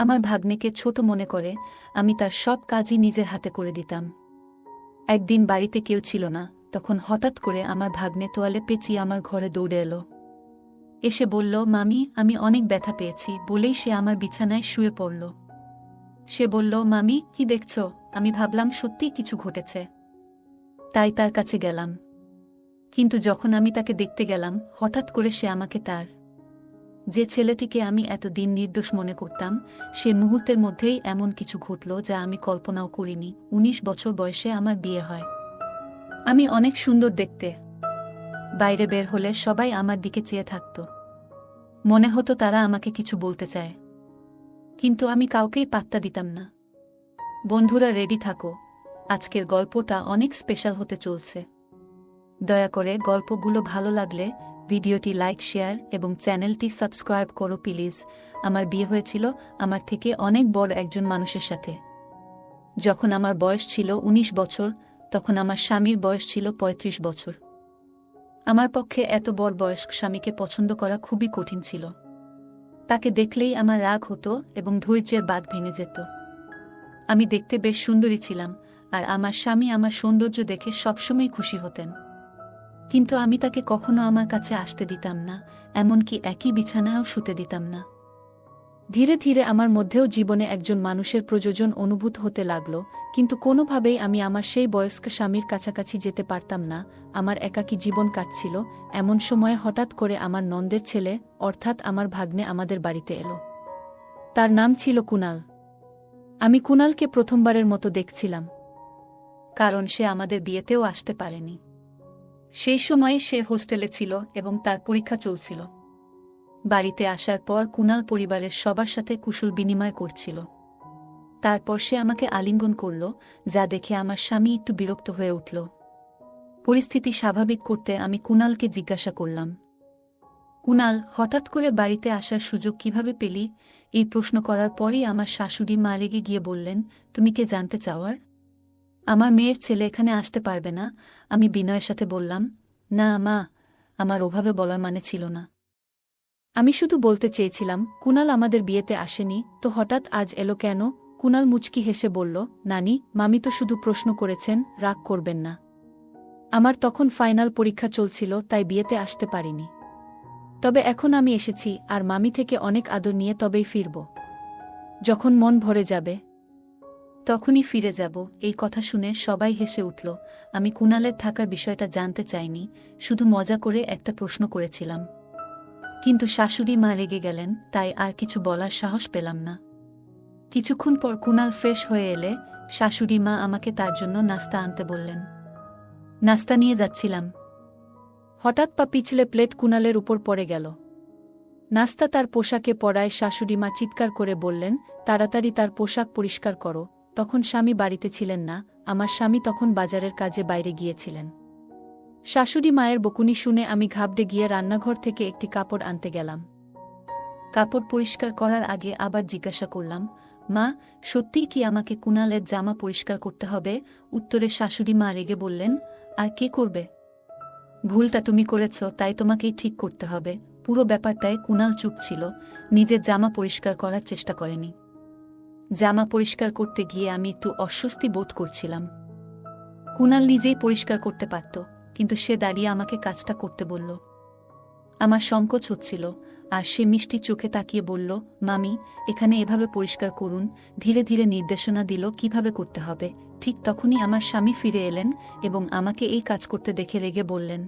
আমার ভাগ্নেকে ছোট মনে করে আমি তার সব কাজই নিজের হাতে করে দিতাম। একদিন বাড়িতে কেউ ছিল না, তখন হঠাৎ করে আমার ভাগ্নে তোয়ালে পেঁচিয়ে আমার ঘরে দৌড়ে এলো। এসে বলল, মামি আমি অনেক ব্যথা পেয়েছি, বলেই সে আমার বিছানায় শুয়ে পড়ল। সে বলল, মামি কি দেখছ? আমি ভাবলাম সত্যিই কিছু ঘটেছে, তাই তার কাছে গেলাম। কিন্তু যখন আমি তাকে দেখতে গেলাম, হঠাৎ করে সে আমাকে তার যে ছেলেটিকে আমি এতদিন নির্দোষ মনে করতাম, সে মুহূর্তের মধ্যেই এমন কিছু ঘটল যা আমি কল্পনাও করিনি। ১৯ বছর বয়সে আমার বিয়ে হয়। আমি অনেক সুন্দর দেখতে। বাইরে বের হলে সবাই আমার দিকে চেয়ে থাকত। মনে হতো তারা আমাকে কিছু বলতে চায়, কিন্তু আমি কাউকেই পাত্তা দিতাম না। বন্ধুরা রেডি থাকো, আজকের গল্পটা অনেক স্পেশাল হতে চলছে। দয়া করে গল্পগুলো ভালো লাগলে ভিডিওটি লাইক, শেয়ার এবং চ্যানেলটি সাবস্ক্রাইব করো প্লিজ। আমার বিয়ে হয়েছিল আমার থেকে অনেক বড় একজন মানুষের সাথে। যখন আমার বয়স ছিল ১৯ বছর, তখন আমার স্বামীর বয়স ছিল ৩৫ বছর। আমার পক্ষে এত বড় বয়স্ক স্বামীকে পছন্দ করা খুবই কঠিন ছিল। তাকে দেখলেই আমার রাগ হতো এবং ধৈর্যের বাঁধ ভেঙে যেত। আমি দেখতে বেশ সুন্দরী ছিলাম, আর আমার স্বামী আমার সৌন্দর্য দেখে সবসময় খুশি হতেন। কিন্তু আমি তাকে কখনো আমার কাছে আসতে দিতাম না, এমনকি একই বিছানায়ও শুতে দিতাম না। ধীরে ধীরে আমার মধ্যেও জীবনে একজন মানুষের প্রয়োজন অনুভূত হতে লাগল, কিন্তু কোনোভাবেই আমি আমার সেই বয়স্ক স্বামীর কাছাকাছি যেতে পারতাম না। আমার একাকী জীবন কাটছিল। এমন সময়ে হঠাৎ করে আমার নন্দের ছেলে, অর্থাৎ আমার ভাগ্নে আমাদের বাড়িতে এলো। তার নাম ছিল কুনাল। আমি কুনালকে প্রথমবারের মতো দেখছিলাম, কারণ সে আমাদের বিয়েতেও আসতে পারেনি। সেই সময়ে সে হোস্টেলে ছিল এবং তার পরীক্ষা চলছিল। বাড়িতে আসার পর কুনাল পরিবারের সবার সাথে কুশল বিনিময় করছিল। তারপর সে আমাকে আলিঙ্গন করল, যা দেখে আমার স্বামী একটু বিরক্ত হয়ে উঠল। পরিস্থিতি স্বাভাবিক করতে আমি কুনালকে জিজ্ঞাসা করলাম, কুনাল, হঠাৎ করে বাড়িতে আসার সুযোগ কিভাবে পেলি? এই প্রশ্ন করার পরই আমার শাশুড়ি মা রেগে গিয়ে বললেন, তুমি কে জানতে চাওয়ার? আমার মেয়ের ছেলে এখানে আসতে পারবে না। আমি বিনয়ের সাথে বললাম, না মা, আমার ওভাবে বলার মানে ছিল না। আমি শুধু বলতে চেয়েছিলাম, কুনাল আমাদের বিয়েতে আসেনি, তো হঠাৎ আজ এলো কেন? কুনাল মুচকি হেসে বলল, নানি, মামি তো শুধু প্রশ্ন করেছেন, রাগ করবেন না। আমার তখন ফাইনাল পরীক্ষা চলছিল, তাই বিয়েতে আসতে পারিনি। তবে এখন আমি এসেছি, আর মামি থেকে অনেক আদর নিয়ে তবেই ফিরব। যখন মন ভরে যাবে তখনই ফিরে যাব। এই কথা শুনে সবাই হেসে উঠল। আমি কুনালের থাকার বিষয়টা জানতে চাইনি, শুধু মজা করে একটা প্রশ্ন করেছিলাম। কিন্তু শাশুড়ি মা রেগে গেলেন, তাই আর কিছু বলার সাহস পেলাম না। কিছুক্ষণ পর কুনাল ফ্রেশ হয়ে এলে শাশুড়ি মা আমাকে তার জন্য নাস্তা আনতে বললেন। নাস্তা নিয়ে যাচ্ছিলাম, হঠাৎ পা পিছলে প্লেট কুনালের উপর পড়ে গেল। নাস্তা তার পোশাকে পড়ায় শাশুড়ি মা চিৎকার করে বললেন, তাড়াতাড়ি তার পোশাক পরিষ্কার করো। তখন স্বামী বাড়িতে ছিলেন না, আমার স্বামী তখন বাজারের কাজে বাইরে গিয়েছিলেন। শাশুড়ি মায়ের বকুনি শুনে আমি ঘাবড়ে গিয়ে রান্নাঘর থেকে একটি কাপড় আনতে গেলাম। কাপড় পরিষ্কার করার আগে আবার জিজ্ঞাসা করলাম, মা, সত্যিই কি আমাকে কুনালের জামা পরিষ্কার করতে হবে? উত্তরে শাশুড়ি মা রেগে বললেন, আর কে করবে? ভুলটা তুমি করেছ, তাই তোমাকেই ঠিক করতে হবে। পুরো ব্যাপারটায় কুনাল চুপ ছিল, নিজের জামা পরিষ্কার করার চেষ্টা করেনি। জামা পরিষ্কার করতে গিয়ে আমি একটু অস্বস্তি বোধ করছিলাম। কুনাল নিজেই পরিষ্কার করতে পারত, কিন্তু সে দাঁড়িয়ে আমাকে কাজটা করতে বলল। আমার সংকোচ হচ্ছিল, আর সে মিষ্টি চোখে তাকিয়ে বলল, মামি, এখানে এভাবে পরিষ্কার করুন। ধীরে ধীরে নির্দেশনা দিল কিভাবে করতে হবে। ঠিক তখনই আমার স্বামী ফিরে এলেন এবং আমাকে এই কাজ করতে দেখে রেগে বললেন,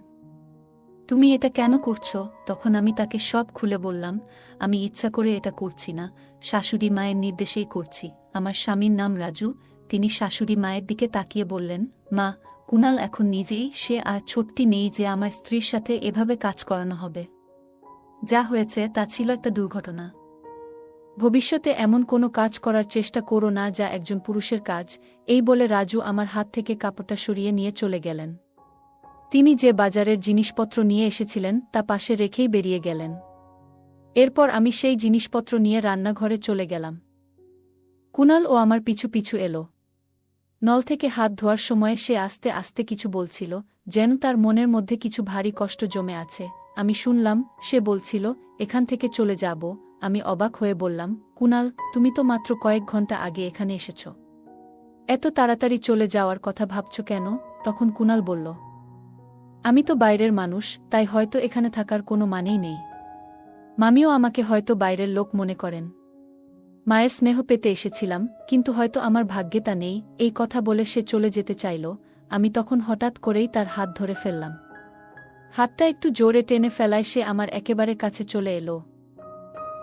তুমি এটা কেন করছো? তখন আমি তাকে সব খুলে বললাম, আমি ইচ্ছা করে এটা করছি না, শাশুড়ি মায়ের নির্দেশেই করছি। আমার স্বামীর নাম রাজু। তিনি শাশুড়ি মায়ের দিকে তাকিয়ে বললেন, মা, কুনাল এখন নিজেই, সে আর ছোট্টি নেই যে আমার স্ত্রীর সাথে এভাবে কাজ করানো হবে। যা হয়েছে তা ছিল একটা দুর্ঘটনা। ভবিষ্যতে এমন কোনো কাজ করার চেষ্টা করো না যা একজন পুরুষের কাজ। এই বলে রাজু আমার হাত থেকে কাপড়টা সরিয়ে নিয়ে চলে গেলেন। তিনি যে বাজারের জিনিসপত্র নিয়ে এসেছিলেন তা পাশে রেখেই বেরিয়ে গেলেন। এরপর আমি সেই জিনিসপত্র নিয়ে রান্নাঘরে চলে গেলাম। কুনাল ও আমার পিছু পিছু এলো। নল থেকে হাত ধোয়ার সময় সে আস্তে আস্তে কিছু বলছিল, যেন তার মনের মধ্যে কিছু ভারী কষ্ট জমে আছে। আমি শুনলাম সে বলছিল, এখান থেকে চলে যাব। আমি অবাক হয়ে বললাম, কুনাল, তুমি তো মাত্র কয়েক ঘন্টা আগে এখানে এসেছ। এত তাড়াতাড়ি চলে যাওয়ার কথা ভাবছ কেন? তখন কুনাল বলল, আমি তো বাইরের মানুষ, তাই হয়তো এখানে থাকার কোনো মানেই নেই। মামিও আমাকে হয়তো বাইরের লোক মনে করেন। মায়ের স্নেহ পেতে এসেছিলাম, কিন্তু হয়তো আমার ভাগ্যে তা নেই। এই কথা বলে সে চলে যেতে চাইল। আমি তখন হঠাৎ করেই তার হাত ধরে ফেললাম। হাতটা একটু জোরে টেনে ফেলায় সে আমার একেবারে কাছে চলে এলো।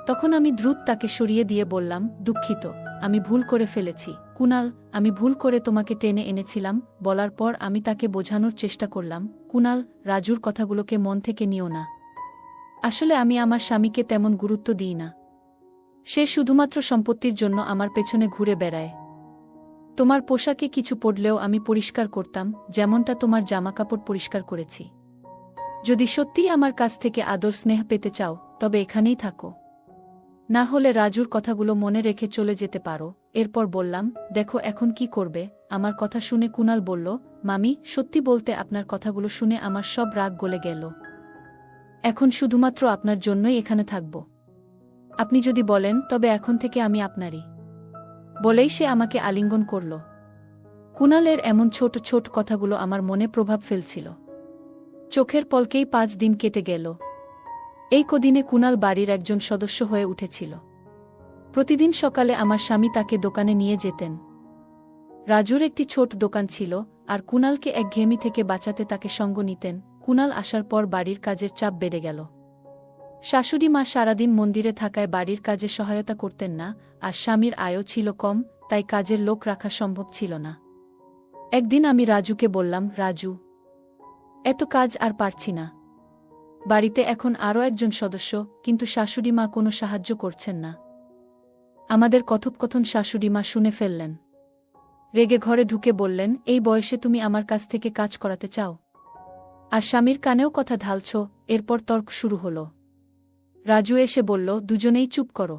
তখন আমি দ্রুত তাকে সরিয়ে দিয়ে বললাম, দুঃখিত, আমি ভুল করে ফেলেছি কুনাল, আমি ভুল করে তোমাকে টেনে এনেছিলাম। বলার পর আমি তাকে বোঝানোর চেষ্টা করলাম, কুনাল, রাজুর কথাগুলোকে মন থেকে নিও না। আসলে আমি আমার স্বামীকে তেমন গুরুত্ব দিই না। সে শুধুমাত্র সম্পত্তির জন্য আমার পেছনে ঘুরে বেড়ায়। তোমার পোশাকে কিছু পড়লেও আমি পরিষ্কার করতাম, যেমনটা তোমার জামাকাপড় পরিষ্কার করেছি। যদি সত্যিই আমার কাছ থেকে আদর স্নেহ পেতে চাও, তবে এখানেই থাকো। না হলে রাজুর কথাগুলো মনে রেখে চলে যেতে পারো। এরপর বললাম, দেখো এখন কি করবে? আমার কথা শুনে কুনাল বলল, মামি, সত্যি বলতে আপনার কথাগুলো শুনে আমার সব রাগ গলে গেল। এখন শুধুমাত্র আপনার জন্যই এখানে থাকব। আপনি যদি বলেন তবে এখন থেকে আমি আপনারই। বলেই সে আমাকে আলিঙ্গন করল। কুনালের এমন ছোট ছোট কথাগুলো আমার মনে প্রভাব ফেলছিল। চোখের পলকেই 5 দিন কেটে গেল। এই কদিনে কুনাল বাড়ির একজন সদস্য হয়ে উঠেছিল। প্রতিদিন সকালে আমার স্বামী তাকে দোকানে নিয়ে যেতেন। রাজুর একটি ছোট দোকান ছিল, আর কুনালকে একঘেয়েমি থেকে বাঁচাতে তাকে সঙ্গ নিতেন। কুনাল আসার পর বাড়ির কাজের চাপ বেড়ে গেল। শাশুড়ি মা সারাদিন মন্দিরে থাকায় বাড়ির কাজে সহায়তা করতেন না, আর স্বামীর আয়ও ছিল কম, তাই কাজের লোক রাখা সম্ভব ছিল না। একদিন আমি রাজুকে বললাম, রাজু, এত কাজ আর পারছি না। বাড়িতে এখন আরও একজন সদস্য, কিন্তু শাশুড়ি মা কোনো সাহায্য করছেন না। আমাদের কথোপকথন শাশুড়ি মা শুনে ফেললেন। রেগে ঘরে ঢুকে বললেন, এই বয়সে তুমি আমার কাছ থেকে কাজ করাতে চাও? আর স্বামীর কানেও কথা ঢালছ? এরপর তর্ক শুরু হলো। রাজু এসে বলল, দুজনেই চুপ করো।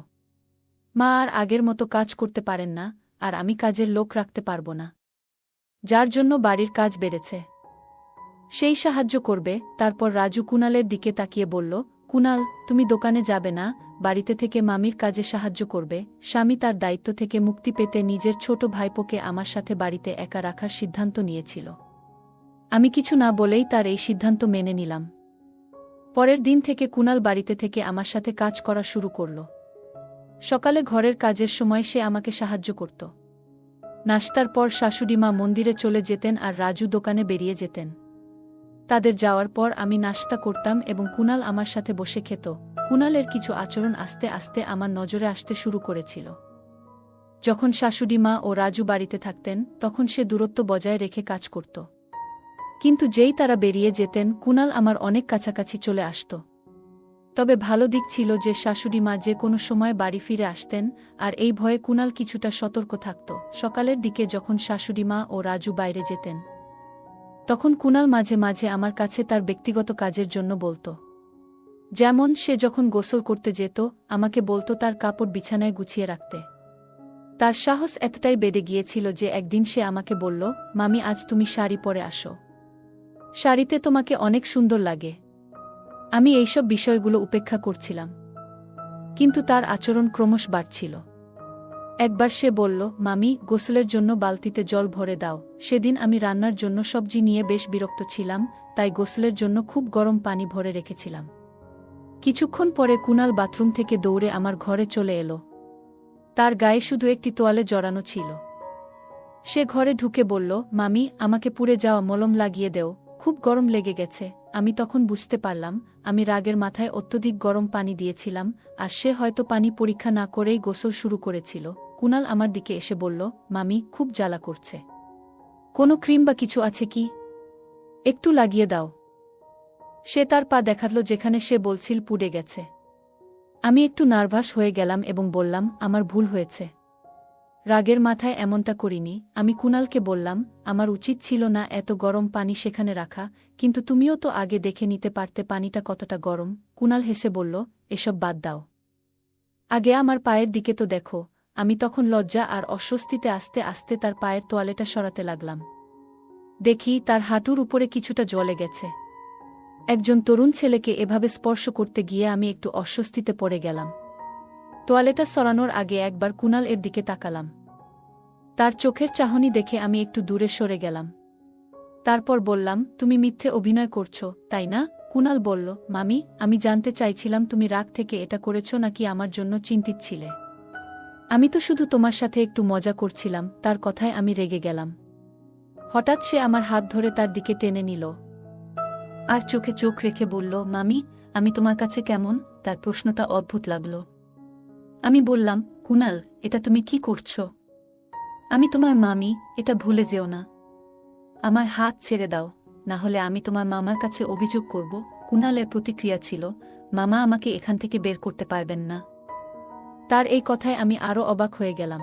মা আর আগের মতো কাজ করতে পারেন না, আর আমি কাজের লোক রাখতে পারব না, যার জন্য বাড়ির কাজ বেড়েছে। সেই সাহায্য করবে। তারপর রাজু কুনালের দিকে তাকিয়ে বলল, কুনাল, তুমি দোকানে যাবে না, বাড়িতে থেকে মামির কাজে সাহায্য করবে। স্বামী তার দায়িত্ব থেকে মুক্তি পেতে নিজের ছোট ভাইপোকে আমার সাথে বাড়িতে একা রাখার সিদ্ধান্ত নিয়েছিল। আমি কিছু না বলেই তার এই সিদ্ধান্ত মেনে নিলাম। পরের দিন থেকে কুনাল বাড়িতে থেকে আমার সাথে কাজ করা শুরু করল। সকালে ঘরের কাজের সময় সে আমাকে সাহায্য করত। নাশতার পর শাশুড়ি মা মন্দিরে চলে যেতেন আর রাজু দোকানে বেরিয়ে যেতেন। তাদের যাওয়ার পর আমি নাশতা করতাম এবং কুনাল আমার সাথে বসে খেত। কুনালের কিছু আচরণ আস্তে আস্তে আমার নজরে আসতে শুরু করেছিল। যখন শাশুড়ি মা ও রাজু বাড়িতে থাকতেন, তখন সে দূরত্ব বজায় রেখে কাজ করত। কিন্তু যেই তারা বেরিয়ে যেতেন, কুনাল আমার অনেক কাছাকাছি চলে আসত। তবে ভালো দিক ছিল যে শাশুড়ি মা যে কোনো সময় বাড়ি ফিরে আসতেন, আর এই ভয়ে কুনাল কিছুটা সতর্ক থাকত। সকালের দিকে যখন শাশুড়ি মা ও রাজু বাইরে যেতেন, তখন কুনাল মাঝে মাঝে আমার কাছে তার ব্যক্তিগত কাজের জন্য বলত। যেমন সে যখন গোসল করতে যেত, আমাকে বলত তার কাপড় বিছানায় গুছিয়ে রাখতে। তার সাহস এতটাই বেড়ে গিয়েছিল যে একদিন সে আমাকে বলল, মামি, আজ তুমি শাড়ি পরে আসো, শাড়িতে তোমাকে অনেক সুন্দর লাগে। আমি এইসব বিষয়গুলো উপেক্ষা করছিলাম, কিন্তু তার আচরণ ক্রমশ বাড়ছিল। একবার সে বলল, মামি, গোসলের জন্য বালতিতে জল ভরে দাও। সেদিন আমি রান্নার জন্য সবজি নিয়ে বেশ বিরক্ত ছিলাম, তাই গোসলের জন্য খুব গরম পানি ভরে রেখেছিলাম। কিছুক্ষণ পরে কুনাল বাথরুম থেকে দৌড়ে আমার ঘরে চলে এলো। তার গায়ে শুধু একটি তোয়ালে জড়ানো ছিল। সে ঘরে ঢুকে বলল, মামি, আমাকে পুড়ে যাওয়া মলম লাগিয়ে দেও, খুব গরম লেগে গেছে। আমি তখন বুঝতে পারলাম আমি রাগের মাথায় অত্যধিক গরম পানি দিয়েছিলাম, আর সে হয়তো পানি পরীক্ষা না করেই গোসল শুরু করেছিল। কুনাল আমার দিকে এসে বলল, মামি, খুব জ্বালা করছে, কোনো ক্রিম বা কিছু আছে কি? একটু লাগিয়ে দাও। সে তার পা দেখালো যেখানে সে বলছিল পুড়ে গেছে। আমি একটু নার্ভাস হয়ে গেলাম এবং বললাম, আমার ভুল হয়েছে, রাগের মাথায় এমনটা করিনি। আমি কুনালকে বললাম, আমার উচিত ছিল না এত গরম পানি সেখানে রাখা, কিন্তু তুমিও তো আগে দেখে নিতে পারতে পানিটা কতটা গরম। কুনাল হেসে বলল, এসব বাদ দাও, আগে আমার পায়ের দিকে তো দেখো। আমি তখন লজ্জা আর অস্বস্তিতে আস্তে আস্তে তার পায়ের তোয়ালেটা সরাতে লাগলাম। দেখি তার হাঁটুর উপরে কিছুটা জ্বলে গেছে। একজন তরুণ ছেলেকে এভাবে স্পর্শ করতে গিয়ে আমি একটু অস্বস্তিতে পড়ে গেলাম। তোয়ালেটা সরানোর আগে একবার কুনাল এর দিকে তাকালাম। তার চোখের চাহনি দেখে আমি একটু দূরে সরে গেলাম। তারপর বললাম, তুমি মিথ্যে অভিনয় করছো, তাই না? কুনাল বলল, মামি, আমি জানতে চাইছিলাম তুমি রাগ থেকে এটা করেছ নাকি আমার জন্য চিন্তিত ছিলে। আমি তো শুধু তোমার সাথে একটু মজা করছিলাম। তার কথায় আমি রেগে গেলাম। হঠাৎ সে আমার হাত ধরে তার দিকে টেনে নিল আর চোখে চোখ রেখে বলল, মামি, আমি তোমার কাছে কেমন? তার প্রশ্নটা অদ্ভুত লাগল। আমি বললাম, কুনাল, এটা তুমি কি করছো? আমি তোমার মামি, এটা ভুলে যেও না। আমার হাত ছেড়ে দাও, না হলে আমি তোমার মামার কাছে অভিযোগ করব। কুনালের প্রতিক্রিয়া ছিল, মামা আমাকে এখান থেকে বের করতে পারবেন না। তার এই কথায় আমি আরও অবাক হয়ে গেলাম।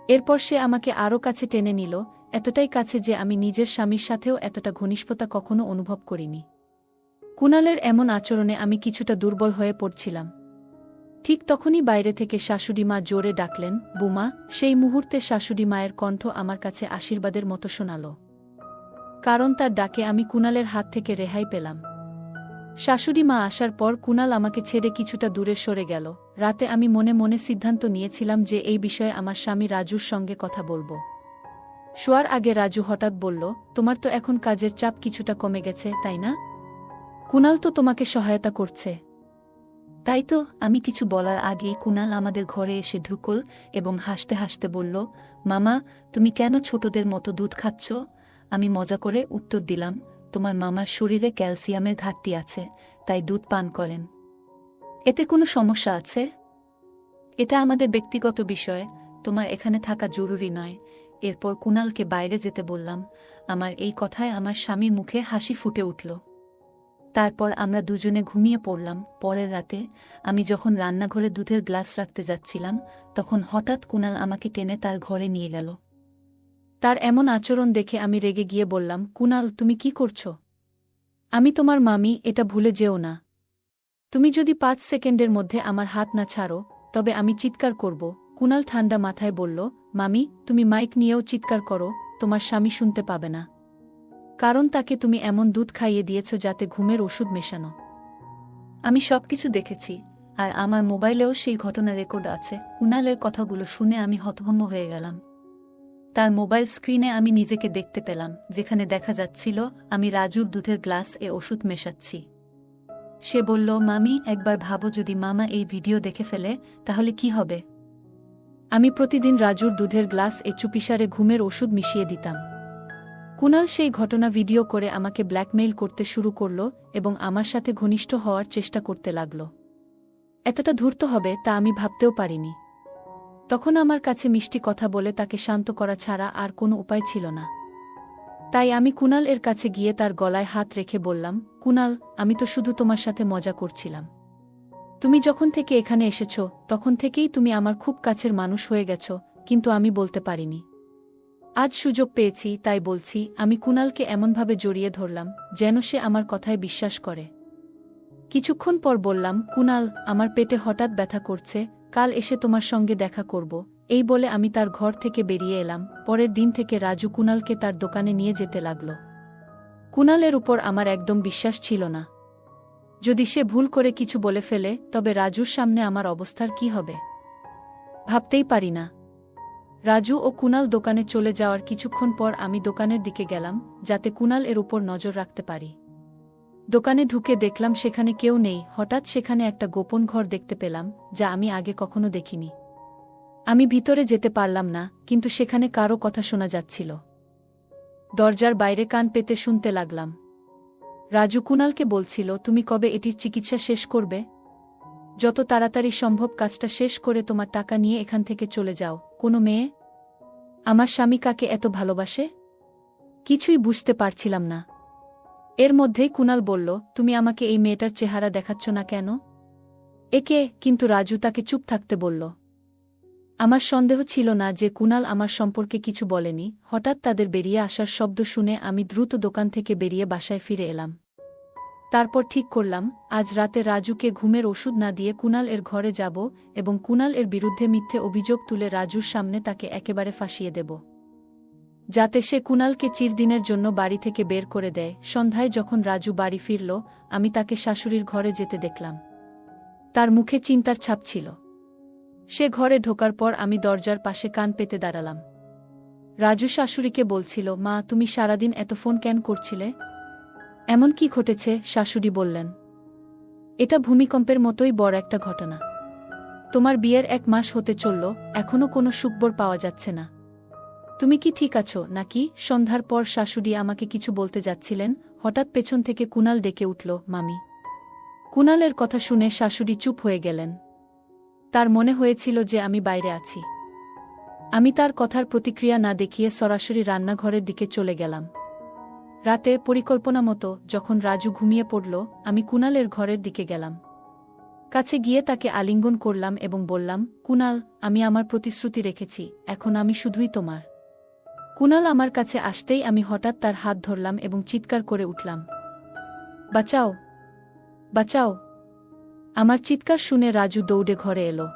এরপর সে আমাকে আরও কাছে টেনে নিল, এতটাই কাছে যে আমি নিজের স্বামীর সাথেও এতটা ঘনিষ্ঠতা কখনো অনুভব করিনি। কুনালের এমন আচরণে আমি কিছুটা দুর্বল হয়ে পড়ছিলাম। ঠিক তখনই বাইরে থেকে শাশুড়ি মা জোরে ডাকলেন, বুমা। সেই মুহূর্তে শাশুড়ি মায়ের কণ্ঠ আমার কাছে আশীর্বাদের মতো শোনাল। কারণ তার ডাকে আমি কুনালের হাত থেকে রেহাই পেলাম। শাশুড়ি মা আসার পর কুনাল আমাকে ছেড়ে কিছুটা দূরে সরে গেল। রাতে আমি মনে মনে সিদ্ধান্ত নিয়েছিলাম যে এই বিষয়ে আমার স্বামী রাজুর সঙ্গে কথা বলবো। শোয়ার আগে রাজু হঠাৎ বলল, তোমার তো এখন কাজের চাপ কিছুটা কমে গেছে, তাই না? কুনাল তো তোমাকে সহায়তা করছে। তাই তো। আমি কিছু বলার আগেই কুনাল আমাদের ঘরে এসে ঢুকল এবং হাসতে হাসতে বলল, মামা, তুমি কেন ছোটদের মতো দুধ খাচ্ছ? আমি মজা করে উত্তর দিলাম, তোমার মামার শরীরে ক্যালসিয়ামের ঘাটতি আছে, তাই দুধ পান করেন। এতে কোনো সমস্যা আছে? এটা আমাদের ব্যক্তিগত বিষয়, তোমার এখানে থাকা জরুরি নয়। এরপর কুনালকে বাইরে যেতে বললাম। আমার এই কথায় আমার স্বামীর মুখে হাসি ফুটে উঠল। তারপর আমরা দুজনে ঘুমিয়ে পড়লাম। পরের রাতে আমি যখন রান্নাঘরে দুধের গ্লাস রাখতে যাচ্ছিলাম, তখন হঠাৎ কুনাল আমাকে টেনে তার ঘরে নিয়ে গেল। তার এমন আচরণ দেখে আমি রেগে গিয়ে বললাম, কুনাল, তুমি কি করছো? আমি তোমার মামি, এটা ভুলে যেও না। তুমি যদি 5 সেকেন্ডের মধ্যে আমার হাত না ছাড়ো, তবে আমি চিৎকার করব। কুনাল ঠান্ডা মাথায় বলল, মামি, তুমি মাইক নিয়েও চিৎকার করো, তোমার স্বামী শুনতে পাবে না। কারণ তাকে তুমি এমন দুধ খাইয়ে দিয়েছ যাতে ঘুমের ওষুধ মেশানো। আমি সবকিছু দেখেছি, আর আমার মোবাইলেও সেই ঘটনা রেকর্ড আছে। কুনালের কথাগুলো শুনে আমি হতভম্ব হয়ে গেলাম। তার মোবাইল স্ক্রিনে আমি নিজেকে দেখতে পেলাম, যেখানে দেখা যাচ্ছিল আমি রাজুর দুধের গ্লাস এ ওষুধ মেশাচ্ছি। সে বলল, মামি, একবার ভাবো, যদি মামা এই ভিডিও দেখে ফেলে, তাহলে কি হবে? আমি প্রতিদিন রাজুর দুধের গ্লাস এ চুপিসারে ঘুমের ওষুধ মিশিয়ে দিতাম। কুনাল সেই ঘটনা ভিডিও করে আমাকে ব্ল্যাকমেইল করতে শুরু করল এবং আমার সাথে ঘনিষ্ঠ হওয়ার চেষ্টা করতে লাগল। এতটা ধূর্ত হবে তা আমি ভাবতেও পারিনি। তখন আমার কাছে মিষ্টি কথা বলে তাকে শান্ত করা ছাড়া আর কোনো উপায় ছিল না। তাই আমি কুনাল এর কাছে গিয়ে তার গলায় হাত রেখে বললাম, কুনাল, আমি তো শুধু তোমার সাথে মজা করছিলাম। তুমি যখন থেকে এখানে এসেছ, তখন থেকেই তুমি আমার খুব কাছের মানুষ হয়ে গেছ, কিন্তু আমি বলতে পারিনি। আজ সুযোগ পেয়েছি, তাই বলছি। আমি কুনালকে এমনভাবে জড়িয়ে ধরলাম যেন সে আমার কথায় বিশ্বাস করে। কিছুক্ষণ পর বললাম, কুনাল, আমার পেটে হঠাৎ ব্যথা করছে, কাল এসে তোমার সঙ্গে দেখা করব। এই বলে আমি তার ঘর থেকে বেরিয়ে এলাম। পরের দিন থেকে রাজু কুনালকে তার দোকানে নিয়ে যেতে লাগল। কুনালের উপর আমার একদম বিশ্বাস ছিল না। যদি সে ভুল করে কিছু বলে ফেলে, তবে রাজুর সামনে আমার অবস্থার কি হবে ভাবতেই পারি না। রাজু ও কুনাল দোকানে চলে যাওয়ার কিছুক্ষণ পর আমি দোকানের দিকে গেলাম, যাতে কুনাল এর উপর নজর রাখতে পারি। দোকানে ঢুকে দেখলাম সেখানে কেউ নেই। হঠাৎ সেখানে একটা গোপন ঘর দেখতে পেলাম, যা আমি আগে কখনো দেখিনি। আমি ভিতরে যেতে পারলাম না, কিন্তু সেখানে কারো কথা শোনা যাচ্ছিল। দরজার বাইরে কান পেতে শুনতে লাগলাম। রাজু কুনালকে বলছিল, তুমি কবে এটির চিকিৎসা শেষ করবে? যত তাড়াতাড়ি সম্ভব কাজটা শেষ করে তোমার টাকা নিয়ে এখান থেকে চলে যাও। কোনো মেয়ে আমার স্বামী কাকে এত ভালোবাসে? কিছুই বুঝতে পারছিলাম না। এর মধ্যেই কুনাল বলল, তুমি আমাকে এই মেয়েটার চেহারা দেখাচ্ছ না কেন? একে? কিন্তু রাজু তাকে চুপ থাকতে বলল। আমার সন্দেহ ছিল না যে কুনাল আমার সম্পর্কে কিছু বলেনি। হঠাৎ তাদের বেরিয়ে আসার শব্দ শুনে আমি দ্রুত দোকান থেকে বেরিয়ে বাসায় ফিরে এলাম। তারপর ঠিক করলাম, আজ রাতে রাজুকে ঘুমের ওষুধ না দিয়ে কুনাল এর ঘরে যাব এবং কুনাল এর বিরুদ্ধে মিথ্যে অভিযোগ তুলে রাজুর সামনে তাকে একেবারে ফাঁসিয়ে দেব, যাতে সে কুনালকে চিরদিনের জন্য বাড়ি থেকে বের করে দেয়। সন্ধ্যায় যখন রাজু বাড়ি ফিরল, আমি তাকে শাশুড়ির ঘরে যেতে দেখলাম। তার মুখে চিন্তার ছাপ ছিল। সে ঘরে ঢোকার পর আমি দরজার পাশে কান পেতে দাঁড়ালাম। রাজু শাশুড়িকে বলছিল, মা, তুমি সারাদিন এত ফোন কেন করছিলে? এমন কি ঘটেছে? শাশুড়ি বললেন, এটা ভূমিকম্পের মতোই বড় একটা ঘটনা। তোমার বিয়ের 1 মাস হতে চলল, এখনো কোনো সুখবর পাওয়া যাচ্ছে না। তুমি কি ঠিক আছো নাকি? সন্ধ্যার পর শাশুড়ি আমাকে কিছু বলতে যাচ্ছিলেন, হঠাৎ পেছন থেকে কুনাল ডেকে উঠল, মামি। কুনালের কথা শুনে শাশুড়ি চুপ হয়ে গেলেন। তার মনে হয়েছিল যে আমি বাইরে আছি। আমি তার কথার প্রতিক্রিয়া না দেখিয়ে সরাসরি রান্নাঘরের দিকে চলে গেলাম। রাতে পরিকল্পনা মতো যখন রাজু ঘুমিয়ে পড়ল, আমি কুনালের ঘরের দিকে গেলাম। কাছে গিয়ে তাকে আলিঙ্গন করলাম এবং বললাম, কুনাল, আমি আমার প্রতিশ্রুতি রেখেছি, এখন আমি শুধুই তোমার। কুনাল আমার কাছে আসতেই আমি হঠাৎ তার হাত ধরলাম এবং চিৎকার করে উঠলাম, বাঁচাও, বাঁচাও। আমার চিৎকার শুনে রাজু দৌড়ে ঘরে এলো।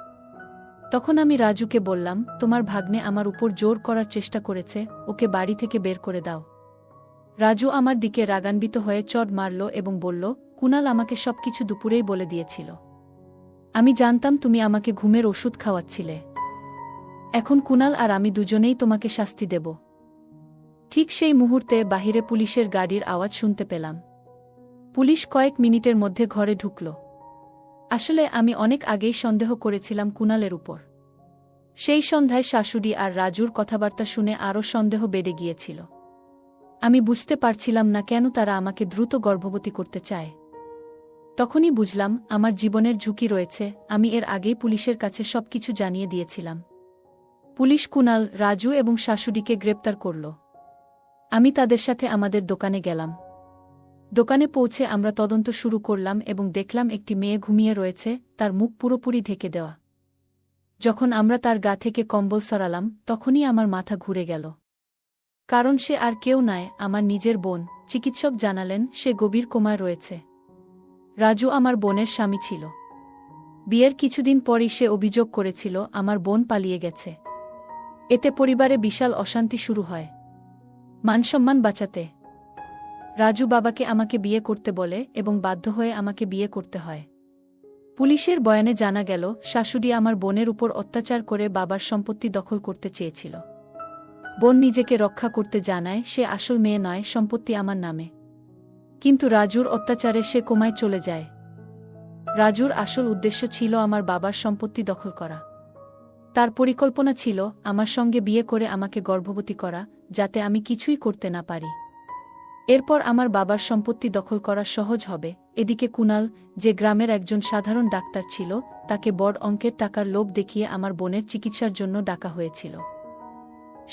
তখন আমি রাজুকে বললাম, তোমার ভাগ্নে আমার উপর জোর করার চেষ্টা করেছে, ওকে বাড়ি থেকে বের করে দাও। রাজু আমার দিকে রাগান্বিত হয়ে চড় মারল এবং বলল, কুনাল আমাকে সবকিছু দুপুরেই বলে দিয়েছিল। আমি জানতাম তুমি আমাকে ঘুমের ওষুধ খাওয়াচ্ছিলে। এখন কুনাল আর আমি দুজনেই তোমাকে শাস্তি দেব। ঠিক সেই মুহূর্তে বাহিরে পুলিশের গাড়ির আওয়াজ শুনতে পেলাম। পুলিশ কয়েক মিনিটের মধ্যে ঘরে ঢুকল। আসলে আমি অনেক আগেই সন্দেহ করেছিলাম কুনালের উপর। সেই সন্ধ্যায় শাশুড়ি আর রাজুর কথাবার্তা শুনে আরও সন্দেহ বেড়ে গিয়েছিল। আমি বুঝতে পারছিলাম না কেন তারা আমাকে দ্রুত গর্ভবতী করতে চায়। তখনই বুঝলাম আমার জীবনের ঝুঁকি রয়েছে। আমি এর আগেই পুলিশের কাছে সবকিছু জানিয়ে দিয়েছিলাম। পুলিশ কুনাল, রাজু এবং শাশুড়িকে গ্রেপ্তার করল। আমি তাদের সাথে আমাদের দোকানে গেলাম। দোকানে পৌঁছে আমরা তদন্ত শুরু করলাম এবং দেখলাম একটি মেয়ে ঘুমিয়ে রয়েছে, তার মুখ পুরোপুরি ঢেকে দেওয়া। যখন আমরা তার গা থেকে কম্বল সরালাম, তখনই আমার মাথা ঘুরে গেল। কারণ সে আর কেউ নয়, আমার নিজের বোন। চিকিৎসক জানালেন সে গভীর কোমায় রয়েছে। রাজু আমার বোনের স্বামী ছিল। বিয়ের কিছুদিন পরই সে অভিযোগ করেছিল আমার বোন পালিয়ে গেছে। এতে পরিবারে বিশাল অশান্তি শুরু হয়। মানসম্মান বাঁচাতে রাজু বাবাকে আমাকে বিয়ে করতে বলে এবং বাধ্য হয়ে আমাকে বিয়ে করতে হয়। পুলিশের বয়ানে জানা গেল শাশুড়ি আমার বোনের উপর অত্যাচার করে বাবার সম্পত্তি দখল করতে চেয়েছিল। বোন নিজেকে রক্ষা করতে জানায় সে আসল মেয়ে নয়, সম্পত্তি আমার নামে। কিন্তু রাজুর অত্যাচারে সে কোমায় চলে যায়। রাজুর আসল উদ্দেশ্য ছিল আমার বাবার সম্পত্তি দখল করা। তার পরিকল্পনা ছিল আমার সঙ্গে বিয়ে করে আমাকে গর্ভবতী করা, যাতে আমি কিছুই করতে না পারি। এরপর আমার বাবার সম্পত্তি দখল করা সহজ হবে। এদিকে কুনাল, যে গ্রামের একজন সাধারণ ডাক্তার ছিল, তাকে বড় অঙ্কের টাকার লোভ দেখিয়ে আমার বোনের চিকিৎসার জন্য ডাকা হয়েছিল।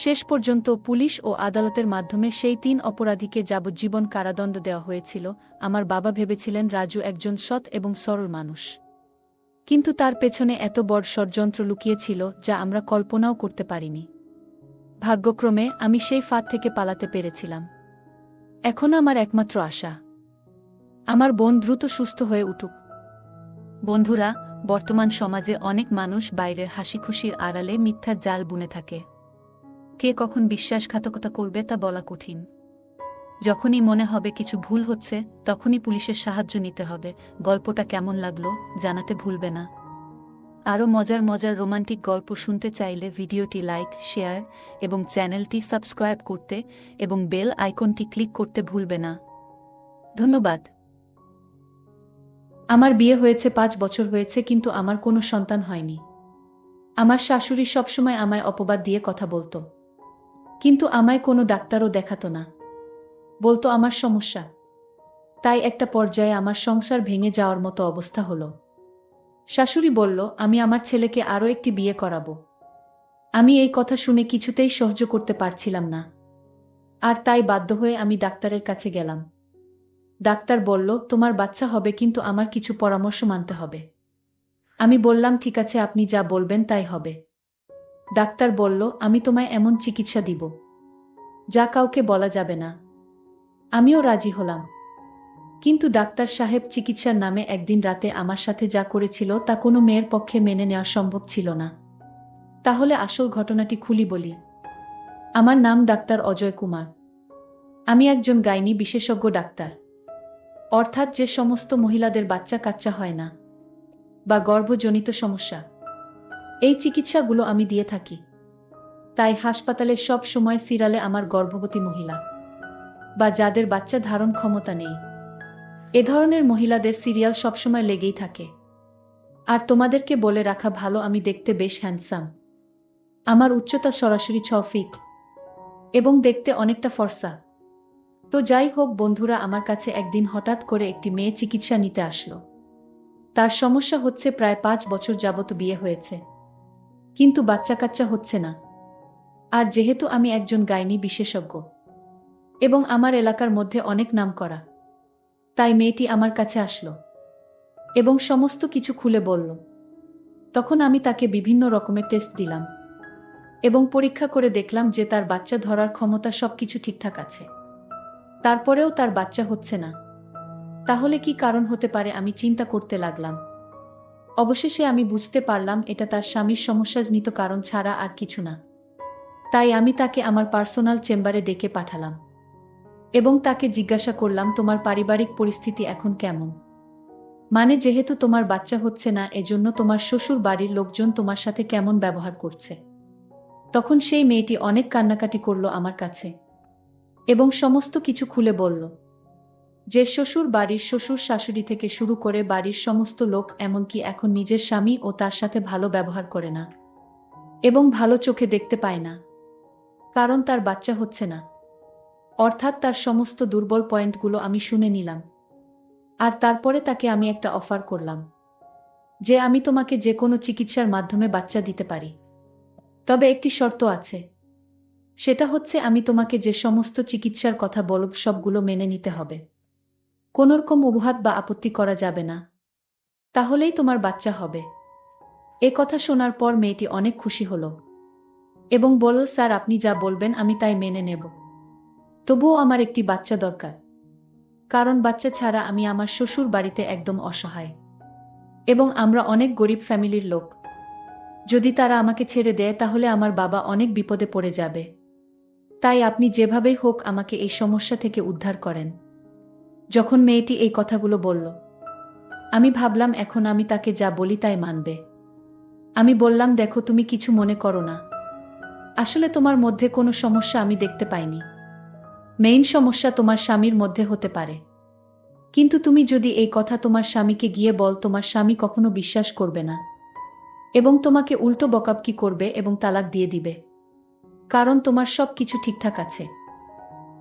শেষ পর্যন্ত পুলিশ ও আদালতের মাধ্যমে সেই 3 অপরাধীকে যাবজ্জীবন কারাদণ্ড দেওয়া হয়েছিল। আমার বাবা ভেবেছিলেন রাজু একজন সৎ এবং সরল মানুষ। কিন্তু তার পেছনে এত বড় ষড়যন্ত্র লুকিয়েছিল যা আমরা কল্পনাও করতে পারিনি। ভাগ্যক্রমে আমি সেই ফাঁদ থেকে পালাতে পেরেছিলাম। এখন আমার একমাত্র আশা, আমার বোন দ্রুত সুস্থ হয়ে উঠুক। বন্ধুরা, বর্তমান সমাজে অনেক মানুষ বাইরের হাসিখুশির আড়ালে মিথ্যার জাল বুনে থাকে। কে কখন বিশ্বাসঘাতকতা করবে তা বলা কঠিন। যখনই মনে হবে কিছু ভুল হচ্ছে, তখনই পুলিশের সাহায্য নিতে হবে। গল্পটা কেমন লাগলো জানাতে ভুলবে না। আরও মজার মজার রোমান্টিক গল্প শুনতে চাইলে ভিডিওটি লাইক, শেয়ার এবং চ্যানেলটি সাবস্ক্রাইব করতে এবং বেল আইকনটি ক্লিক করতে ভুলবে না। ধন্যবাদ। আমার বিয়ে হয়েছে 5 বছর হয়েছে, কিন্তু আমার কোনো সন্তান হয়নি। আমার শাশুড়ি সবসময় আমায় অপবাদ দিয়ে কথা বলতো, কিন্তু আমায় কোনো ডাক্তারও দেখাতো না। বলতো আমার সমস্যা। তাই একটা পর্যায়ে আমার সংসার ভেঙে যাওয়ার মতো অবস্থা হলো। শাশুড়ি বলল আমি আমার ছেলেকে আরও একটি বিয়ে করাবো। আমি এই কথা শুনে কিছুতেই সহ্য করতে পারছিলাম না, আর তাই বাধ্য হয়ে আমি ডাক্তারের কাছে গেলাম। ডাক্তার বলল তোমার বাচ্চা হবে, কিন্তু আমার কিছু পরামর্শ মানতে হবে। আমি বললাম ঠিক আছে, আপনি যা বলবেন তাই হবে। ডাক্তার বলল আমি তোমায় এমন চিকিৎসা দিব যা কাউকে বলা যাবে না। আমিও রাজি হলাম। কিন্তু ডাক্তার সাহেব চিকিৎসার নামে একদিন রাতে আমার সাথে যা করেছিল তা কোনো মেয়ের পক্ষে মেনে নেওয়া সম্ভব ছিল না। তাহলে আসল ঘটনাটি খুলি বলি। আমার নাম ডাক্তার অজয় কুমার। আমি একজন গাইনি বিশেষজ্ঞ ডাক্তার, অর্থাৎ যে সমস্ত মহিলাদের বাচ্চা কাচ্চা হয় না বা গর্ভজনিত সমস্যা, এই চিকিৎসাগুলো আমি দিয়ে থাকি। তাই হাসপাতালে সব সময় সিরিয়ালে আমার গর্ভবতী মহিলা বা যাদের বাচ্চা ধারণ ক্ষমতা নেই এ ধরনের মহিলাদের সিরিয়াল সবসময় লেগেই থাকে। আর তোমাদেরকে বলে রাখা ভালো, আমি দেখতে বেশ হ্যান্ডসাম। আমার উচ্চতা সরাসরি 6 ফিট এবং দেখতে অনেকটা ফর্সা। তো যাই হোক বন্ধুরা, আমার কাছে একদিন হঠাৎ করে একটি মেয়ে চিকিৎসা নিতে আসলো। তার সমস্যা হচ্ছে প্রায় 5 বছর যাবত বিয়ে হয়েছে, কিন্তু বাচ্চা কাচ্চা হচ্ছে না। আর যেহেতু আমি একজন গাইনি বিশেষজ্ঞ এবং আমার এলাকার মধ্যে অনেক নাম করা, তাই মেয়েটি আমার কাছে আসলো এবং সমস্ত কিছু খুলে বলল। তখন আমি তাকে বিভিন্ন রকমের টেস্ট দিলাম এবং পরীক্ষা করে দেখলাম যে তার বাচ্চা ধরার ক্ষমতা সবকিছু ঠিকঠাক আছে। তারপরেও তার বাচ্চা হচ্ছে না। তাহলে কি কারণ হতে পারে আমি চিন্তা করতে লাগলাম। অবশেষে আমি বুঝতে পারলাম এটা তার স্বামীর সমস্যাজনিত কারণ ছাড়া আর কিছু না। তাই আমি তাকে আমার পার্সোনাল চেম্বারে ডেকে পাঠালাম এবং তাকে জিজ্ঞাসা করলাম, তোমার পারিবারিক পরিস্থিতি এখন কেমন? মানে যেহেতু তোমার বাচ্চা হচ্ছে না, এজন্য তোমার শ্বশুর বাড়ির লোকজন তোমার সাথে কেমন ব্যবহার করছে? তখন সেই মেয়েটি অনেক কান্নাকাটি করল আমার কাছে এবং সমস্ত কিছু খুলে বলল যে শ্বশুর বাড়ির শ্বশুর শাশুড়ি থেকে শুরু করে বাড়ির সমস্ত লোক এমনকি এখন নিজের স্বামী ও তার সাথে ভালো ব্যবহার করে না এবং ভালো চোখে দেখতে পায় না, কারণ তার বাচ্চা হচ্ছে না। অর্থাৎ তার সমস্ত দুর্বল পয়েন্টগুলো আমি শুনে নিলাম। আর তারপরে তাকে আমি একটা অফার করলাম যে আমি তোমাকে যে কোনো চিকিৎসার মাধ্যমে বাচ্চা দিতে পারি, তবে একটি শর্ত আছে। সেটা হচ্ছে আমি তোমাকে যে সমস্ত চিকিৎসার কথা বলব সবগুলো মেনে নিতে হবে। কোনোরকম অজুহাত বা আপত্তি করা যাবে না, তাহলেই তোমার বাচ্চা হবে। এ কথা শোনার পর মেয়েটি অনেক খুশি হলো এবং বলল, স্যার আপনি যা বলবেন আমি তাই মেনে নেব। তবুও আমার একটি বাচ্চা দরকার, কারণ বাচ্চা ছাড়া আমি আমার শ্বশুর বাড়িতে একদম অসহায় এবং আমরা অনেক গরিব ফ্যামিলির লোক। যদি তারা আমাকে ছেড়ে দেয় তাহলে আমার বাবা অনেক বিপদে পড়ে যাবে। তাই আপনি যেভাবেই হোক আমাকে এই সমস্যা থেকে উদ্ধার করেন। যখন মেয়েটি এই কথাগুলো বলল, আমি ভাবলাম এখন আমি তাকে যা বলি তাই মানবে। আমি বললাম, দেখো তুমি কিছু মনে করো না, আসলে তোমার মধ্যে কোনো সমস্যা আমি দেখতে পাইনি। মেইন সমস্যা তোমার স্বামীর মধ্যে হতে পারে, কিন্তু তুমি যদি এই কথা তোমার স্বামীকে গিয়ে বল, তোমার স্বামী কখনো বিশ্বাস করবে না এবং তোমাকে উল্টো বকাবকি করবে এবং তালাক দিয়ে দিবে, কারণ তোমার সব কিছু ঠিকঠাক আছে।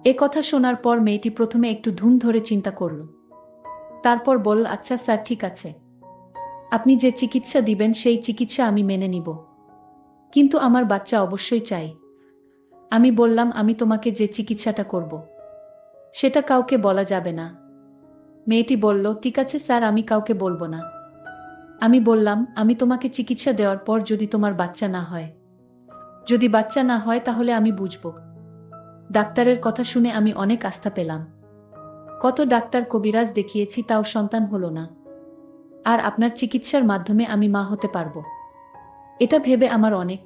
এ কথা শোনার পর মেয়েটি প্রথমে একটু ধুম ধরে চিন্তা করল। তারপর বলল, আচ্ছা স্যার ঠিক আছে, আপনি যে চিকিৎসা দিবেন সেই চিকিৎসা আমি মেনে নিব, কিন্তু আমার বাচ্চা অবশ্যই চাই। আমি বললাম, আমি তোমাকে যে চিকিৎসাটা করব সেটা কাউকে বলা যাবে না। মেয়েটি বলল, ঠিক আছে স্যার, আমি কাউকে বলবো না। আমি বললাম, আমি তোমাকে চিকিৎসা দেওয়ার পর যদি তোমার বাচ্চা না হয়, যদি বাচ্চা না হয় তাহলে আমি বুঝব। ডাক্তারের কথা শুনে আমি অনেক আস্থা পেলাম। কত ডাক্তার কবিরাজ দেখিয়েছি, তাও সন্তান হলো না, আর আপনার চিকিৎসার মাধ্যমে আমি মা হতে পারবো, এটা ভেবে আমার অনেক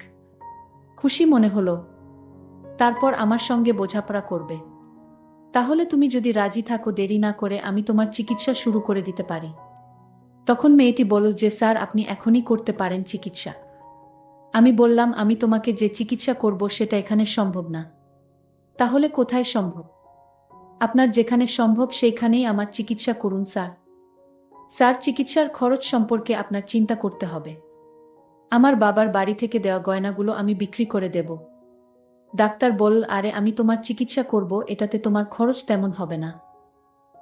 খুশি মনে হলো। তারপর আমার সঙ্গে বোঝাপড়া করবে। তাহলে তুমি যদি রাজি থাকো, দেরি না করে আমি তোমার চিকিৎসা শুরু করে দিতে পারি। তখন মেয়েটি বলল যে স্যার আপনি এখনই করতে পারেন চিকিৎসা। আমি বললাম, আমি তোমাকে যে চিকিৎসা করব সেটা এখানে সম্ভব না। তাহলে কোথায় সম্ভব? আপনার যেখানে সম্ভব সেইখানেই আমার চিকিৎসা করুন স্যার। স্যার চিকিৎসার খরচ সম্পর্কে আপনার চিন্তা করতে হবে। আমার বাবার বাড়ি থেকে দেওয়া গয়নাগুলো আমি বিক্রি করে দেব। ডাক্তার বলল, আরে আমি তোমার চিকিৎসা করব, এটাতে তোমার খরচ তেমন হবে না।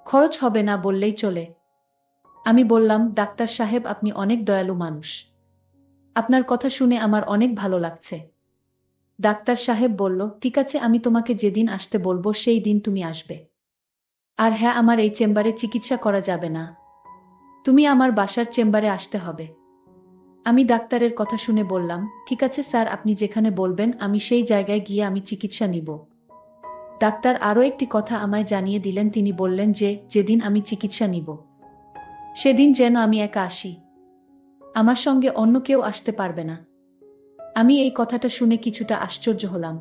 খরচ হবে না বললেই চলে। আমি বললাম, ডাক্তার সাহেব আপনি অনেক দয়ালু মানুষ, আপনার কথা শুনে আমার অনেক ভালো লাগছে। ডাক্তার সাহেব বলল, ঠিক আছে, আমি তোমাকে যেদিন আসতে বলবো সেই দিন তুমি আসবে। আর হ্যাঁ, আমার এই চেম্বারে চিকিৎসা করা যাবে না, তুমি আমার বাসার চেম্বারে আসতে হবে। আমি ডাক্তারের কথা শুনে বললাম, ঠিক আছে স্যার, আপনি যেখানে বলবেন আমি সেই জায়গায় গিয়ে আমি চিকিৎসা নিব। ডাক্তার আরও একটি কথা আমায় জানিয়ে দিলেন, তিনি বললেন যে যেদিন আমি চিকিৎসা নিব সেদিন যেন আমি একা আসি, আমার সঙ্গে অন্য কেউ আসতে পারবে না। আমি এই কথাটা শুনে কিছুটা আশ্চর্য হলাম।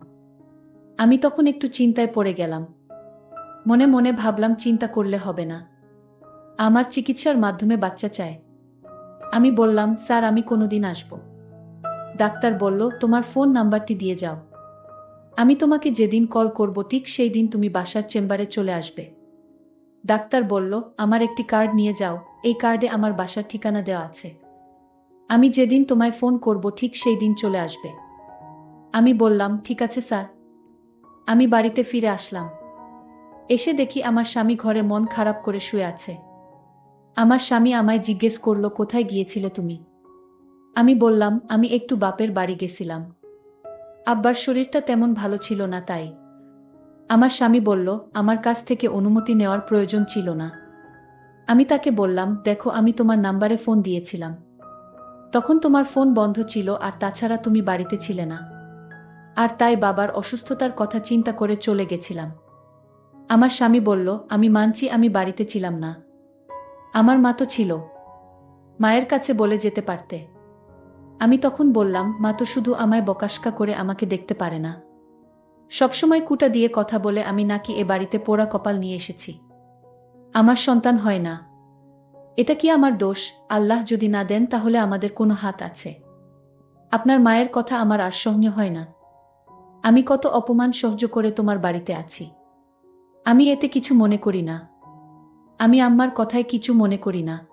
আমি তখন একটু চিন্তায় পড়ে গেলাম। মনে মনে ভাবলাম, চিন্তা করলে হবে না, আমার চিকিৎসার মাধ্যমে বাচ্চা চাই। আমি বললাম, স্যার আমি কোনোদিন আসব। ডাক্তার বলল, তোমার ফোন নাম্বারটি দিয়ে যাও। আমি তোমাকে যেদিন কল করব ঠিক সেই দিন তুমি বাসার চেম্বারে চলে আসবে। ডাক্তার বলল, আমার একটি কার্ড নিয়ে যাও, এই কার্ডে আমার বাসার ঠিকানা দেওয়া আছে। আমি যেদিন তোমায় ফোন করব ঠিক সেই দিন চলে আসবে। আমি বললাম, ঠিক আছে স্যার। আমি বাড়িতে ফিরে আসলাম। এসে দেখি আমার স্বামী ঘরে মন খারাপ করে শুয়ে আছে। আমার স্বামী আমায় জিজ্ঞেস করল, কোথায় গিয়েছিলে তুমি? আমি বললাম, আমি একটু বাপের বাড়ি গেছিলাম। আব্বার শরীরটা তেমন ভালো ছিল না তাই। আমার স্বামী বলল, আমার কাছ থেকে অনুমতি নেওয়ার প্রয়োজন ছিল না। আমি তাকে বললাম, দেখো আমি তোমার নাম্বারে ফোন দিয়েছিলাম। তখন তোমার ফোন বন্ধ ছিল আর তাছাড়া তুমি বাড়িতে ছিলে না। আর তাই বাবার অসুস্থতার কথা চিন্তা করে চলে গেছিলাম। আমার স্বামী বলল, আমি মানছি আমি বাড়িতে ছিলাম না। আমার মা তো ছিল। মায়ের কাছে বলে যেতে পারতে। আমি তখন বললাম, মা তো শুধু আমায় বকাশকা করে আমাকে দেখতে পারে না। সবসময় কুটা দিয়ে কথা বলে আমি নাকি এ বাড়িতে পোড়া কপাল নিয়ে এসেছি। আমার সন্তান হয় না। এটা কি আমার দোষ? আল্লাহ যদি না দেন তাহলে আমাদের কোনো হাত আছে? আপনার মায়ের কথা আমার আর সহ্য হয় না। আমি কত অপমান সহ্য করে তোমার বাড়িতে আছি। আমি এতে কিছু মনে করি না। আমি আম্মার কথায় কিছু মনে করি না।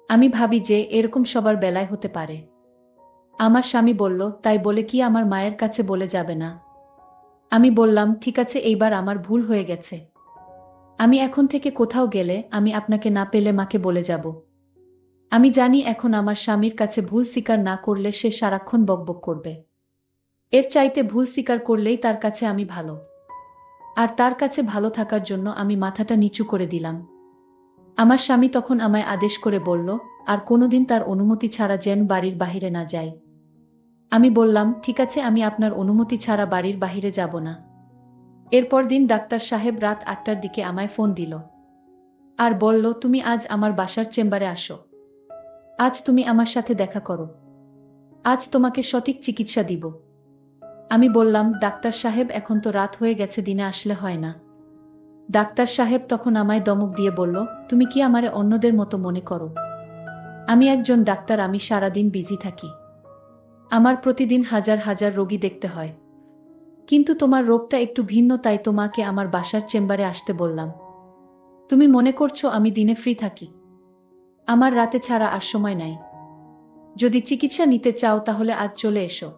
আমি ভাবি যে এরকম সবার বেলায় হতে পারে। আমার স্বামী বলল, তাই বলে কি আমার মায়ের কাছে বলে যাবে না? আমি বললাম, ঠিক আছে, এইবার আমার ভুল হয়ে গেছে। আমি এখন থেকে কোথাও গেলে আমি আপনাকে না পেলে মাকে বলে যাব। আমি জানি এখন আমার স্বামীর কাছে ভুল স্বীকার না করলে সে সারাক্ষণ বকবক করবে। এর চাইতে ভুল স্বীকার করলেই তার কাছে আমি ভালো। আর তার কাছে ভালো থাকার জন্য আমি মাথাটা নিচু করে দিলাম। আমার স্বামী তখন আমায় আদেশ করে বলল, আর কোনোদিন তার অনুমতি ছাড়া যেন বাড়ির বাহিরে না যাই। আমি বললাম, ঠিক আছে, আমি আপনার অনুমতি ছাড়া বাড়ির বাহিরে যাব না। এরপর দিন ডাক্তার সাহেব রাত ৮টার দিকে আমায় ফোন দিল। আর বলল, তুমি আজ আমার বাসার চেম্বারে আসো। আজ তুমি আমার সাথে দেখা করো। আজ তোমাকে সঠিক চিকিৎসা দিব। আমি বললাম, ডাক্তার সাহেব, এখন তো রাত হয়ে গেছে, দিনে আসলে হয় না? ডাক্তার সাহেব তখন আমায় ধমক দিয়ে বলল, তুমি কি আমারে অন্যদের মতো মনে করো? আমি একজন ডাক্তার, আমি সারাদিন বিজি থাকি। আমার প্রতিদিন হাজার হাজার রোগী দেখতে হয়। কিন্তু তোমার রোগটা একটু ভিন্ন, তাই তোমাকে আমার বাসার চেম্বারে আসতে বললাম। তুমি মনে করছো আমি দিনে ফ্রি থাকি? আমার রাতে ছাড়া আর সময় নাই। যদি চিকিৎসা নিতে চাও তাহলে আজ চলে এসো।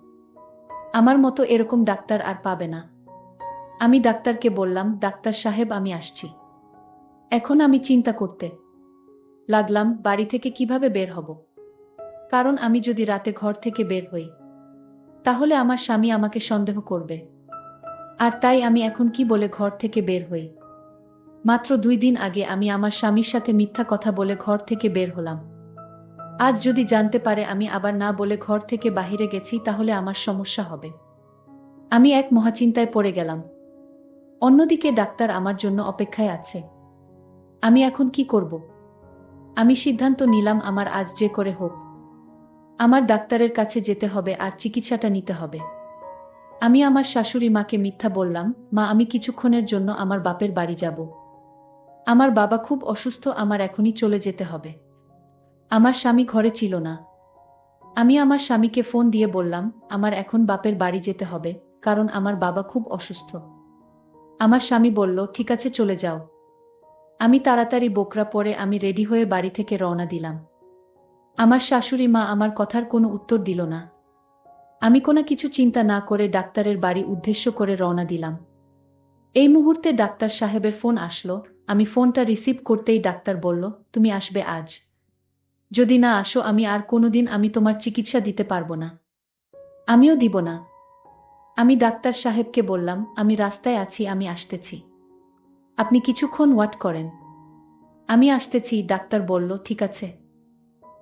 আমার মতো এরকম ডাক্তার আর পাবে না। আমি ডাক্তারকে বললাম, ডাক্তার সাহেব, আমি আসছি। এখন আমি চিন্তা করতে লাগলাম বাড়ি থেকে কিভাবে বের হব। কারণ আমি যদি রাতে ঘর থেকে বের হই তাহলে আমার স্বামী আমাকে সন্দেহ করবে। আর তাই আমি এখন কি বলে ঘর থেকে বের হই? মাত্র ২ দিন আগে আমি আমার স্বামীর সাথে মিথ্যা কথা বলে ঘর থেকে বের হলাম। আজ যদি জানতে পারে আমি আবার না বলে ঘর থেকে বাহিরে গেছি তাহলে আমার সমস্যা হবে। আমি এক মহাচিন্তায় পড়ে গেলাম। অন্যদিকে ডাক্তার আমার জন্য অপেক্ষায় আছে। আমি এখন কি করব? আমি সিদ্ধান্ত নিলাম, আমার আজ যে করে হোক আমার ডাক্তারের কাছে যেতে হবে আর চিকিৎসাটা নিতে হবে। আমি আমার শাশুড়ি মাকে মিথ্যা বললাম, মা, আমি কিছুক্ষণের জন্য আমার বাপের বাড়ি যাব। আমার বাবা খুব অসুস্থ, আমার এখনই চলে যেতে হবে। আমার স্বামী ঘরে ছিল না। আমি আমার স্বামীকে ফোন দিয়ে বললাম, আমার এখন বাপের বাড়ি যেতে হবে, কারণ আমার বাবা খুব অসুস্থ। আমার স্বামী বলল, ঠিক আছে, চলে যাও। আমি তাড়াতাড়ি বোকরা পরে আমি রেডি হয়ে বাড়ি থেকে রওনা দিলাম। আমার শাশুড়ি মা আমার কথার কোনো উত্তর দিল না। আমি কোনো কিছু চিন্তা না করে ডাক্তারের বাড়ি উদ্দেশ্য করে রওনা দিলাম। এই মুহূর্তে ডাক্তার সাহেবের ফোন আসলো। আমি ফোনটা রিসিভ করতেই ডাক্তার বলল, তুমি আসবে আজ। যদি না আসো আমি আর কোনোদিন আমি তোমার চিকিৎসা দিতে পারবো না। আমিও দিব না। আমি ডাক্তার সাহেবকে বললাম, আমি রাস্তায় আছি, আমি আসতেছি। আপনি কিছুক্ষণ ওয়েট করেন। আমি আসতেছি। ডাক্তার বলল, ঠিক আছে।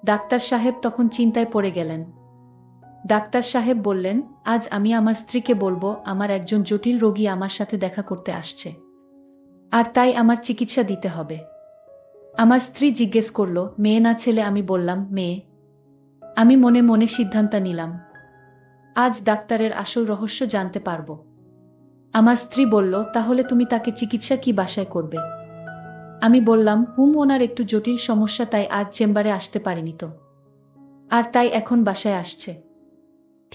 ডাক্তার সাহেব তখন চিন্তায় পড়ে গেলেন। ডাক্তার সাহেব বললেন, আজ আমি আমার স্ত্রীকে বলবো আমার একজন জটিল রোগী আমার সাথে দেখা করতে আসছে। আর তাই আমার চিকিৎসা দিতে হবে। আমার স্ত্রী জিজ্ঞেস করল, মেয়ে না ছেলে? আমি বললাম, মেয়ে। আমি মনে মনে সিদ্ধান্ত নিলাম, আজ ডাক্তারের আসল রহস্য জানতে পারবো। আমার স্ত্রী বলল, তাহলে তুমি তাকে চিকিৎসা কি বাসায় করবে? আমি বললাম, ওনার একটু জটিল সমস্যা, তাই আজ চেম্বারে আসতে পারেনি তো। আর তাই এখন বাসায় আসছে।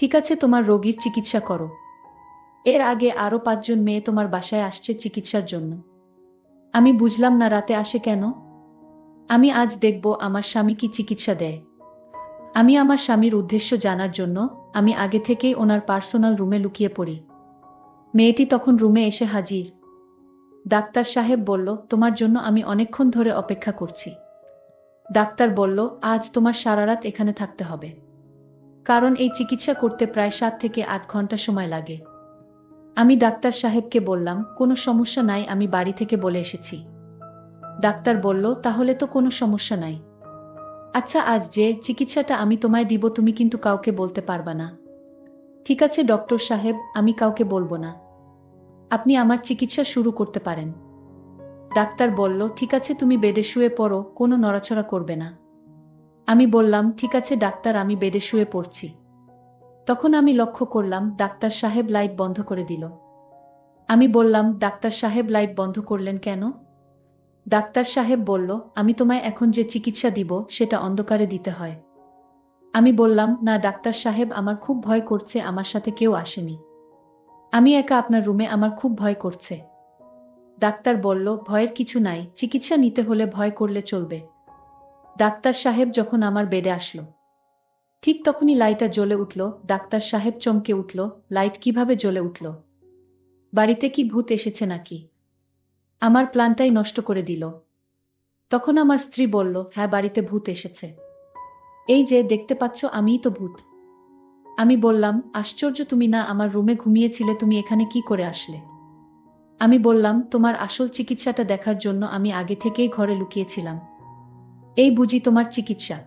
ঠিক আছে, তোমার রোগীর চিকিৎসা করো। এর আগে আরও 5 জন মেয়ে তোমার বাসায় আসছে চিকিৎসার জন্য। আমি বুঝলাম না রাতে আসে কেন। আমি আজ দেখব আমার স্বামী কি চিকিৎসা দেয়। আমি আমার স্বামীর উদ্দেশ্য জানার জন্য আমি আগে থেকেই ওনার পার্সোনাল রুমে লুকিয়ে পড়ি। মেয়েটি তখন রুমে এসে হাজির। ডাক্তার সাহেব বলল, তোমার জন্য আমি অনেকক্ষণ ধরে অপেক্ষা করছি। ডাক্তার বলল, আজ তোমার সারা রাত এখানে থাকতে হবে, কারণ এই চিকিৎসা করতে প্রায় 7 থেকে 8 ঘন্টা সময় লাগে। আমি ডাক্তার সাহেবকে বললাম, কোনো সমস্যা নাই, আমি বাড়ি থেকে বলে এসেছি। ডাক্তার বলল, তাহলে তো কোনো সমস্যা নাই। আচ্ছা, আজ যে চিকিৎসাটা আমি তোমায় দিব তুমি কিন্তু কাউকে বলতে পারবা না। ঠিক আছে ডক্টর সাহেব, আমি কাউকে বলবো না। আপনি আমার চিকিৎসা শুরু করতে পারেন। ডাক্তার বলল, ঠিক আছে, তুমি বেডে শুয়ে পড়ো, কোনো নড়াচড়া করবে না। আমি বললাম, ঠিক আছে ডাক্তার, আমি বেডে শুয়ে পড়ছি। তখন আমি লক্ষ্য করলাম ডাক্তার সাহেব লাইট বন্ধ করে দিল। আমি বললাম, ডাক্তার সাহেব লাইট বন্ধ করলেন কেন? ডাক্তার সাহেব বলল, আমি তোমায় এখন যে চিকিৎসা দিব সেটা অন্ধকারে দিতে হয়। আমি বললাম, না ডাক্তার সাহেব, আমার খুব ভয় করছে, আমার সাথে কেউ আসেনি। আমি একা আপনার রুমে, আমার খুব ভয় করছে। ডাক্তার বলল, ভয়ের কিছু নাই, চিকিৎসা নিতে হলে ভয় করলে চলবে। ডাক্তার সাহেব যখন আমার বেডে আসলো, ঠিক তখনই লাইটটা জ্বলে উঠল। ডাক্তার সাহেব চমকে উঠল, লাইট কিভাবে জ্বলে উঠল? বাড়িতে কি ভূত এসেছে নাকি? আমার প্ল্যানটাই নষ্ট করে দিল। তখন আমার স্ত্রী বলল, হ্যাঁ, বাড়িতে ভূত এসেছে। এই যে দেখতে পাচ্ছ, আমিই তো ভূত। আমি বললাম, আশ্চর্য, তুমি না আমার রুমে ঘুমিয়েছিলে, তুমি এখানে কি করে আসলে? আমি বললাম, তোমার আসল চিকিৎসাটা দেখার জন্য আমি আগে থেকেই ঘরে লুকিয়েছিলাম। এই বুঝি তোমার চিকিৎসা?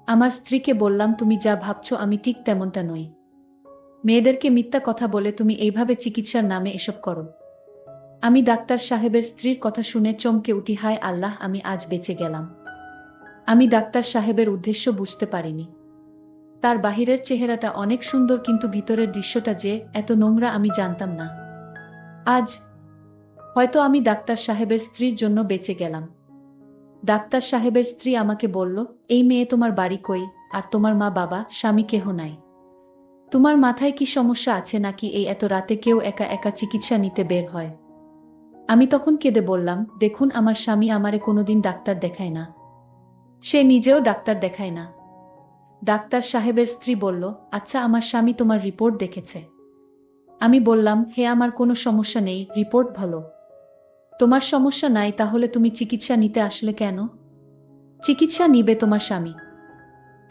আমার স্ত্রীকে বললাম, তুমি যা ভাবছো আমি ঠিক তেমনটা নই। মেয়েদেরকে মিথ্যা কথা বলে তুমি এইভাবে চিকিৎসার নামে এসব করো। আমি ডাক্তার সাহেবের স্ত্রীর কথা শুনে চমকে উঠি, হায় আল্লাহ, আমি আজ বেঁচে গেলাম। আমি ডাক্তার সাহেবের উদ্দেশ্য বুঝতে পারিনি। তার বাহিরের চেহারাটা অনেক সুন্দর, কিন্তু ভিতরের দৃশ্যটা যে এত নোংরা আমি জানতাম না। আজ হয়তো আমি ডাক্তার সাহেবের স্ত্রীর জন্য বেঁচে গেলাম। ডাক্তার সাহেবের স্ত্রী আমাকে বলল, এই মেয়ে তোমার বাড়ি কই? আর তোমার মা বাবা স্বামী কেহ নাই? তোমার মাথায় কি সমস্যা আছে নাকি এই এত রাতে কেউ একা একা চিকিৎসা নিতে বের হয়? আমি তখন কেঁদে বললাম, দেখুন, আমার স্বামী আমারে কোনোদিন ডাক্তার দেখায় না, সে নিজেও ডাক্তার দেখায় না। ডাক্তার সাহেবের স্ত্রী বলল, আচ্ছা, আমার স্বামী তোমার রিপোর্ট দেখেছে? আমি বললাম, হে, আমার কোনো সমস্যা নেই, রিপোর্ট ভালো। তোমার সমস্যা নাই, তাহলে তুমি চিকিৎসা নিতে আসলে কেন? চিকিৎসা নিবে তোমার স্বামী।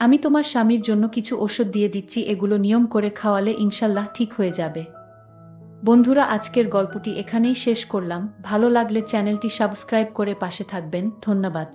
আমি তোমার স্বামীর জন্য কিছু ওষুধ দিয়ে দিচ্ছি, এগুলো নিয়ম করে খাওয়ালে ইনশাল্লাহ ঠিক হয়ে যাবে। বন্ধুরা, আজকের গল্পটি এখানেই শেষ করলাম। ভালো লাগলে চ্যানেলটি সাবস্ক্রাইব করে পাশে থাকবেন। ধন্যবাদ।